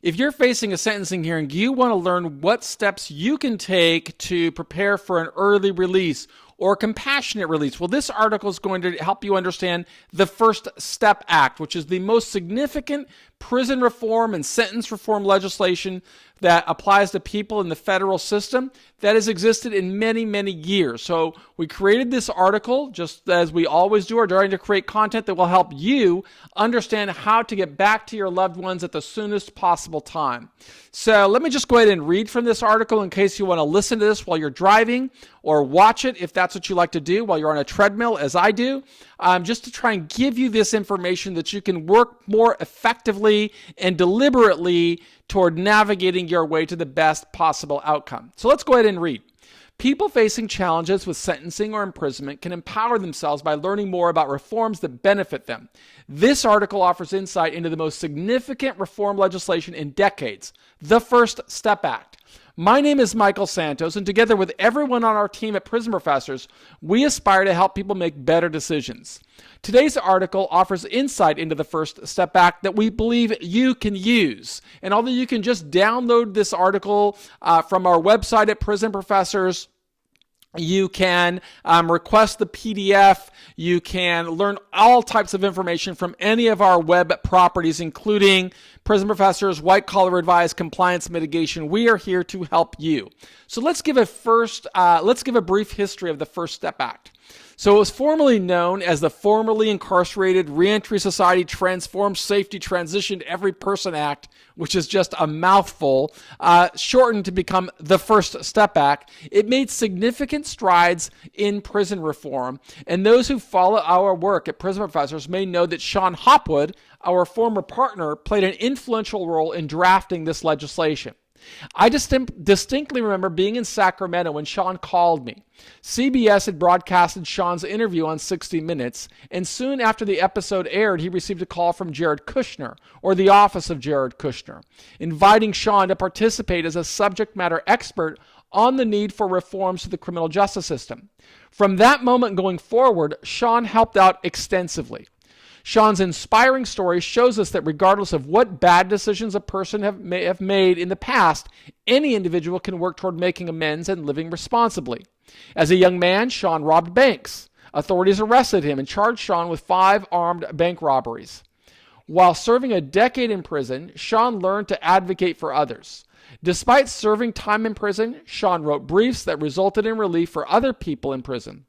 If you're facing a sentencing hearing, you want to learn what steps you can take to prepare for an early release or compassionate release. Well, this article is going to help you understand the First Step Act, which is the most significant prison reform and sentence reform legislation that applies to people in the federal system that has existed in many, many years. So we created this article, just as we always do, are trying to create content that will help you understand how to get back to your loved ones at the soonest possible time. So let me just go ahead and read from this article in case you want to listen to this while you're driving, or watch it if that's what you like to do while you're on a treadmill, as I do, just to try and give you this information that you can work more effectively and deliberately toward navigating your way to the best possible outcome. So let's go ahead and read. People facing challenges with sentencing or imprisonment can empower themselves by learning more about reforms that benefit them. This article offers insight into the most significant reform legislation in decades, the First Step Act. My name is Michael Santos, and together with everyone on our team at Prison Professors, we aspire to help people make better decisions. Today's article offers insight into the First Step Act that we believe you can use. And although you can just download this article from our website at Prison Professors, you can request the PDF. You can learn all types of information from any of our web properties, including Prison Professors, White Collar Advice, Compliance Mitigation. We are here to help you. So let's give a brief history of the First Step Act. So it was formerly known as the Formerly Incarcerated Reentry Society Transformed Safety Transitioned Every Person Act, which is just a mouthful, shortened to become the First Step Act. It made significant strides in prison reform, and those who follow our work at Prison Professors may know that Sean Hopwood, our former partner, played an influential role in drafting this legislation. I distinctly remember being in Sacramento when Sean called me. CBS had broadcasted Sean's interview on 60 Minutes, and soon after the episode aired, he received a call from Jared Kushner, or the office of Jared Kushner, inviting Sean to participate as a subject matter expert on the need for reforms to the criminal justice system. From that moment going forward, Sean helped out extensively. Sean's inspiring story shows us that regardless of what bad decisions a person may have made in the past, any individual can work toward making amends and living responsibly. As a young man, Sean robbed banks. Authorities arrested him and charged Sean with 5 armed bank robberies. While serving a decade in prison, Sean learned to advocate for others. Despite serving time in prison, Sean wrote briefs that resulted in relief for other people in prison.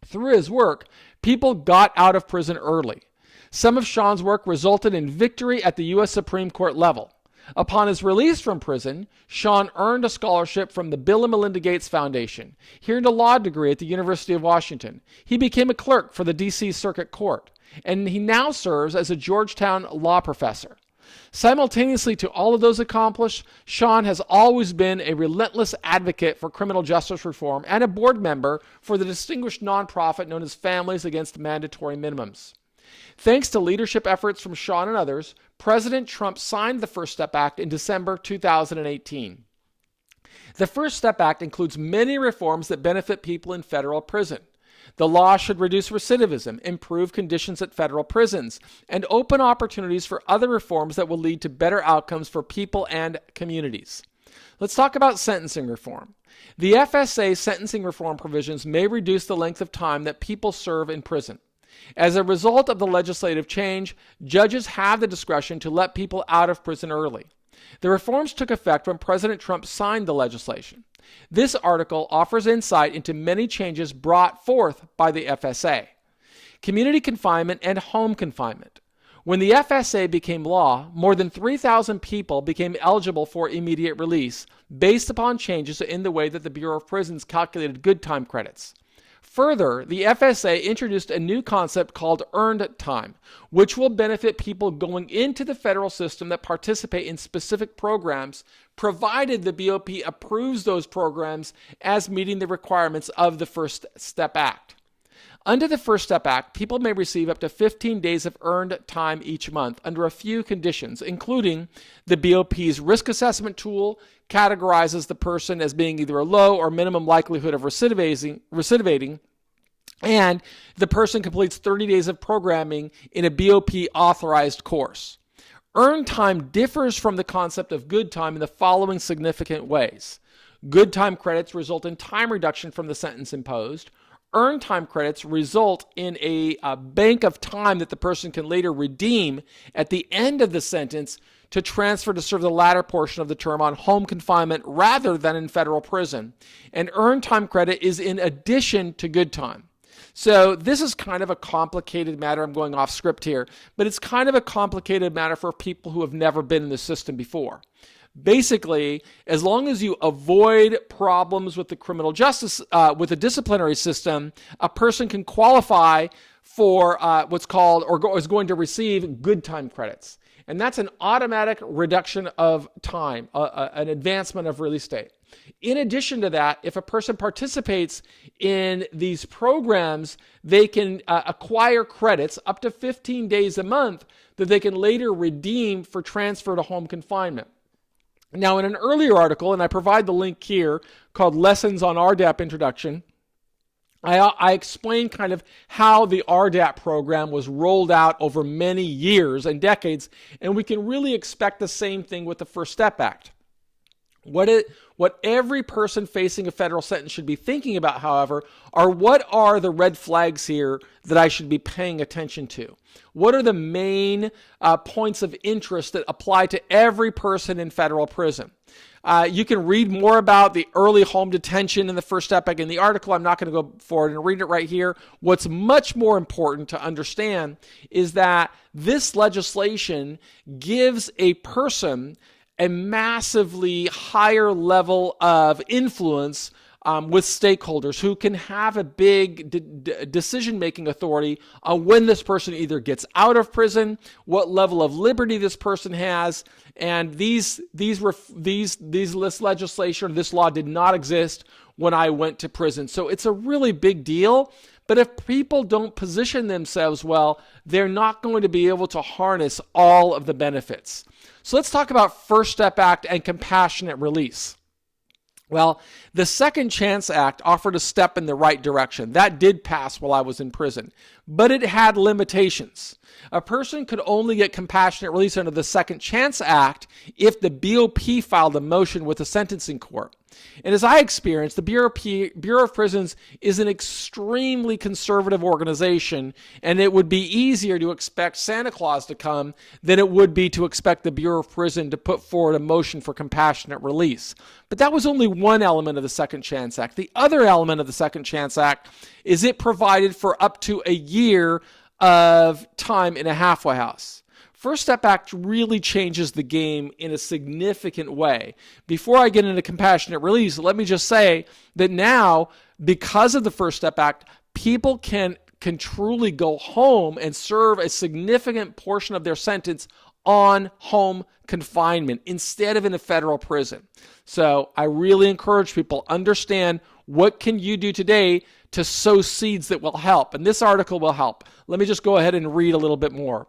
Through his work, people got out of prison early. Some of Sean's work resulted in victory at the U.S. Supreme Court level. Upon his release from prison, Sean earned a scholarship from the Bill and Melinda Gates Foundation. He earned a law degree at the University of Washington. He became a clerk for the D.C. Circuit Court, and he now serves as a Georgetown law professor. Simultaneously to all of those accomplished, Sean has always been a relentless advocate for criminal justice reform and a board member for the distinguished nonprofit known as Families Against Mandatory Minimums. Thanks to leadership efforts from Sean and others, President Trump signed the First Step Act in December 2018. The First Step Act includes many reforms that benefit people in federal prison. The law should reduce recidivism, improve conditions at federal prisons, and open opportunities for other reforms that will lead to better outcomes for people and communities. Let's talk about sentencing reform. The FSA sentencing reform provisions may reduce the length of time that people serve in prison. As a result of the legislative change, judges have the discretion to let people out of prison early. The reforms took effect when President Trump signed the legislation. This article offers insight into many changes brought forth by the FSA. Community confinement and home confinement. When the FSA became law, more than 3,000 people became eligible for immediate release based upon changes in the way that the Bureau of Prisons calculated good time credits. Further, the FSA introduced a new concept called earned time, which will benefit people going into the federal system that participate in specific programs, provided the BOP approves those programs as meeting the requirements of the First Step Act. Under the First Step Act, people may receive up to 15 days of earned time each month under a few conditions, including the BOP's risk assessment tool categorizes the person as being either a low or minimum likelihood of recidivating, and the person completes 30 days of programming in a BOP authorized course. Earned time differs from the concept of good time in the following significant ways. Good time credits result in time reduction from the sentence imposed. Earned time credits result in a bank of time that the person can later redeem at the end of the sentence to transfer to serve the latter portion of the term on home confinement rather than in federal prison. And earned time credit is in addition to good time. So this is kind of a complicated matter. I'm going off script here, but it's kind of a complicated matter for people who have never been in the system before. Basically, as long as you avoid problems with the criminal justice, with the disciplinary system, a person can qualify for what's called, or is going to receive good time credits. And that's an automatic reduction of time, an advancement of release date. In addition to that, if a person participates in these programs, they can acquire credits up to 15 days a month that they can later redeem for transfer to home confinement. Now, in an earlier article, and I provide the link here, called Lessons on RDAP Introduction, I explained kind of how the RDAP program was rolled out over many years and decades, and we can really expect the same thing with the First Step Act. What every person facing a federal sentence should be thinking about, however, are what are the red flags here that I should be paying attention to? What are the main points of interest that apply to every person in federal prison? You can read more about the early home detention in the First Step Act in the article. I'm not going to go forward and read it right here. What's much more important to understand is that this legislation gives a person a massively higher level of influence with stakeholders who can have a big decision-making authority on when this person either gets out of prison, what level of liberty this person has, and this legislation, this law did not exist when I went to prison. So it's a really big deal. But if people don't position themselves well, they're not going to be able to harness all of the benefits. So let's talk about First Step Act and compassionate release. Well, the Second Chance Act offered a step in the right direction. That did pass while I was in prison, but it had limitations. A person could only get compassionate release under the Second Chance Act if the BOP filed a motion with the sentencing court. And as I experienced, the Bureau of Prisons is an extremely conservative organization, and it would be easier to expect Santa Claus to come than it would be to expect the Bureau of Prison to put forward a motion for compassionate release. But that was only one element of the Second Chance Act. The other element of the Second Chance Act is it provided for up to a year of time in a halfway house. First Step Act really changes the game in a significant way. Before I get into compassionate release, let me just say that now, because of the First Step Act, people can truly go home and serve a significant portion of their sentence on home confinement instead of in a federal prison. So I really encourage people, understand what can you do today to sow seeds that will help. And this article will help. Let me just go ahead and read a little bit more.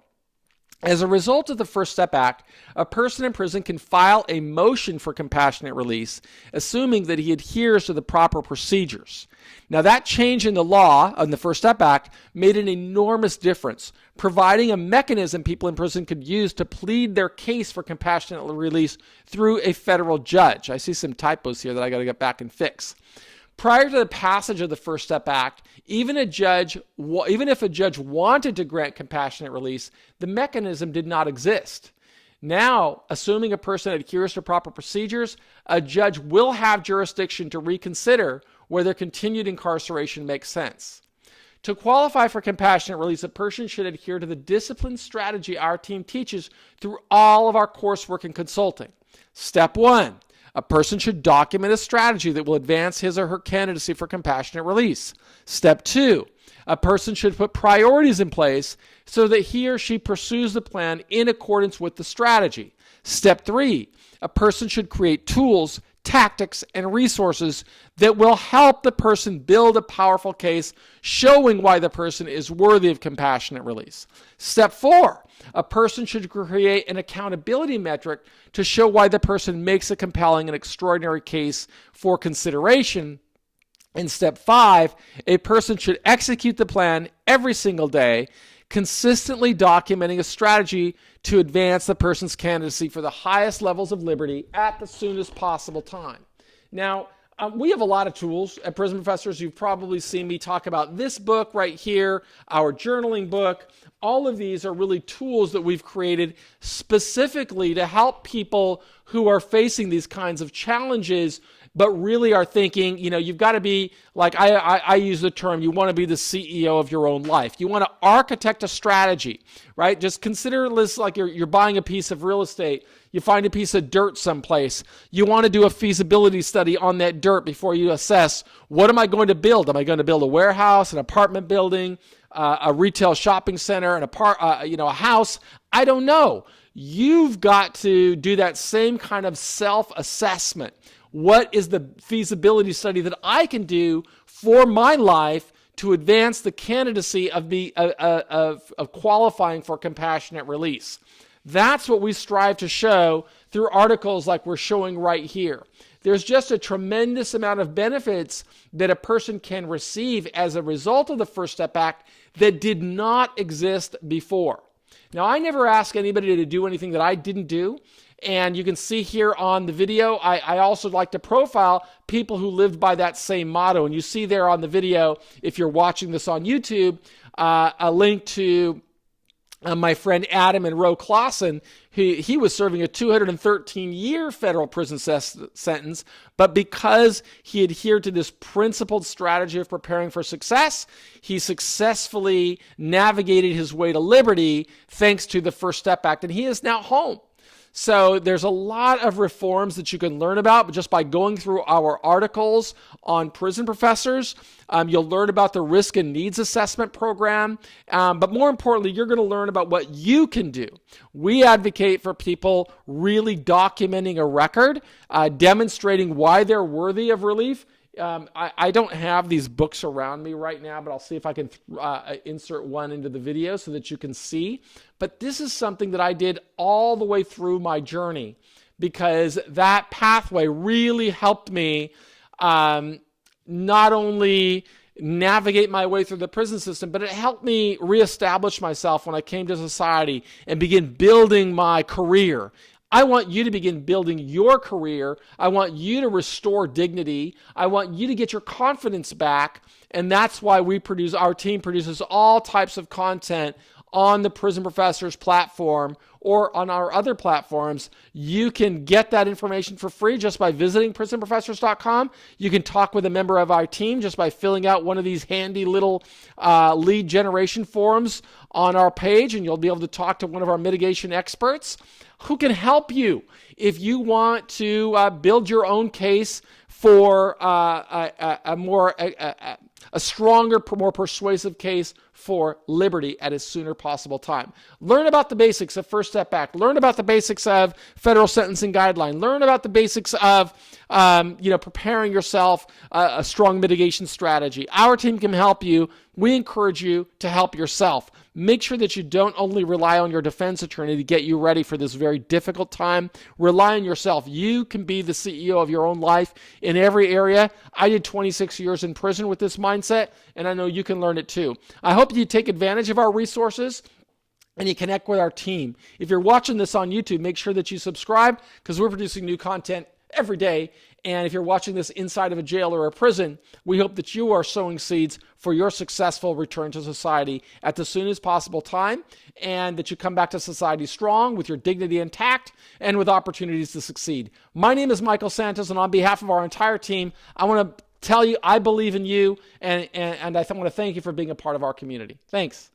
As a result of the First Step Act, a person in prison can file a motion for compassionate release, assuming that he adheres to the proper procedures. Now, that change in the law, on the First Step Act, made an enormous difference, providing a mechanism people in prison could use to plead their case for compassionate release through a federal judge. I see some typos here that I got to get back and fix. Prior to the passage of the First Step Act, even if a judge wanted to grant compassionate release, the mechanism did not exist. Now, assuming a person adheres to proper procedures, a judge will have jurisdiction to reconsider whether continued incarceration makes sense. To qualify for compassionate release, a person should adhere to the discipline strategy our team teaches through all of our coursework and consulting. Step 1. A person should document a strategy that will advance his or her candidacy for compassionate release. Step 2, a person should put priorities in place so that he or she pursues the plan in accordance with the strategy. Step 3, a person should create tools, tactics, and resources that will help the person build a powerful case showing why the person is worthy of compassionate release. Step 4, a person should create an accountability metric to show why the person makes a compelling and extraordinary case for consideration. And step 5, a person should execute the plan every single day, consistently documenting a strategy to advance the person's candidacy for the highest levels of liberty at the soonest possible time. Now, we have a lot of tools at Prison Professors. You've probably seen me talk about this book right here, our journaling book. All of these are really tools that we've created specifically to help people who are facing these kinds of challenges, but really are thinking, you've got to be, like I use the term, you want to be the CEO of your own life. You want to architect a strategy, right? Just consider this like you're buying a piece of real estate. You find a piece of dirt someplace. You want to do a feasibility study on that dirt before you assess, what am I going to build? Am I going to build a warehouse, an apartment building, a retail shopping center, a house? I don't know. You've got to do that same kind of self-assessment. What is the feasibility study that I can do for my life to advance the candidacy of qualifying for compassionate release? That's what we strive to show through articles like we're showing right here. There's just a tremendous amount of benefits that a person can receive as a result of the First Step Act that did not exist before. Now, I never ask anybody to do anything that I didn't do. And you can see here on the video, I also like to profile people who lived by that same motto. And you see there on the video, if you're watching this on YouTube, a link to my friend Adam and Ro Clausen. He was serving a 213-year federal prison sentence, but because he adhered to this principled strategy of preparing for success, he successfully navigated his way to liberty thanks to the First Step Act, and he is now home. So there's a lot of reforms that you can learn about just by going through our articles on Prison Professors. You'll learn about the risk and needs assessment program. But more importantly, you're going to learn about what you can do. We advocate for people really documenting a record, demonstrating why they're worthy of relief. I don't have these books around me right now, but I'll see if I can insert one into the video so that you can see. But this is something that I did all the way through my journey because that pathway really helped me not only navigate my way through the prison system, but it helped me reestablish myself when I came to society and begin building my career. I want you to begin building your career. I want you to restore dignity. I want you to get your confidence back. And that's why our team produces all types of content on the Prison Professors platform or on our other platforms. You can get that information for free just by visiting prisonprofessors.com. You can talk with a member of our team just by filling out one of these handy little lead generation forms on our page, and you'll be able to talk to one of our mitigation experts who can help you if you want to build your own case for a stronger, more persuasive case for liberty at a sooner possible time. Learn about the basics of First Step Act. Learn about the basics of federal sentencing guideline. Learn about the basics of preparing yourself a strong mitigation strategy. Our team can help you. We encourage you to help yourself. Make sure that you don't only rely on your defense attorney to get you ready for this very difficult time. Rely on yourself. You can be the CEO of your own life in every area. I did 26 years in prison with this mindset, and I know you can learn it too. I hope you take advantage of our resources and you connect with our team. If you're watching this on YouTube, make sure that you subscribe because we're producing new content every day. And if you're watching this inside of a jail or a prison, we hope that you are sowing seeds for your successful return to society at the soonest possible time, and that you come back to society strong with your dignity intact and with opportunities to succeed. My name is Michael Santos, and on behalf of our entire team, I want to tell you I believe in you, and I want to thank you for being a part of our community. Thanks.